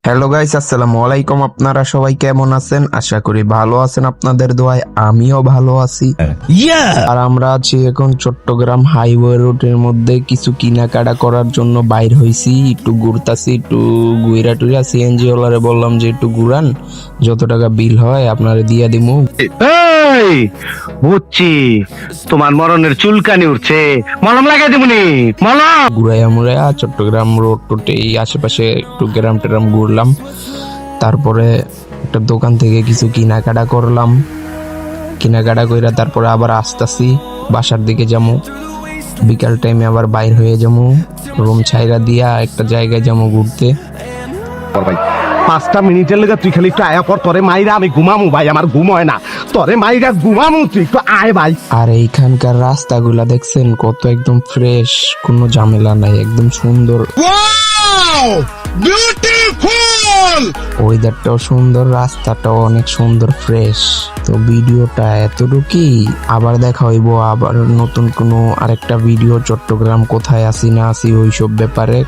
Hello guys, আসসালামু আলাইকুম। আপনারা সবাই কেমন আছেন? আশা করি ভালো আছেন, আপনাদের দোয়ায় আমিও ভালো আছি। আর আমরা আছি এখন চট্টগ্রাম হাইওয়ে রোডের মধ্যে কিছু কেনাকাটা করার জন্য বাইর হইছি, একটু ঘুরতাছি, একটু ঘুরা টুরা। সিএনজি ওয়ালারে বললাম যে একটু ঘুরান, যত টাকা বিল হয় আপনারে দিয়া দিমু। এই বুঝছি, তোমার মরণের চুলকানি উঠছে, মলম লাগাই দিবনি। মলম ঘুরাইয়া মুড়াইয়া চট্টগ্রাম রোড টোটে এই আশেপাশে একটু গ্রাম টেরাম ঘুরলাম। তারপরে একটা দোকান থেকে কিছু কেনাকাটা করলাম। কেনাকাটা কইরা তারপরে আবার আসতাছি, বাসার দিকে যাবো। বিকাল টাইমে আবার বাইর হয়ে যাবো, রুম ছাইরা দিয়া একটা জায়গায় যাবো ঘুরতে। ভাই 5টা মিনিটের লেগে তুই খালি একটু আয়া পর, তোরে মাইরা আমি ঘুমামু ভাই, আমার ঘুম হয় না, তোরে মাইরা ঘুমামু, তুই একটু আয় ভাই। আর এইখানকার রাস্তাগুলা দেখছেন কত একদম ফ্রেশ, কোনো ঝামেলা নাই, একদম সুন্দর, ওয়েদারটাও সুন্দর, রাস্তাটাও অনেক সুন্দর, ফ্রেশ। তো ভিডিওটা এতটুকুই, আবার দেখা হইব আবার নতুন কোনো আরেকটা ভিডিও, চট্টগ্রাম কোথায় আসি না আসি ওইসব ব্যাপারে।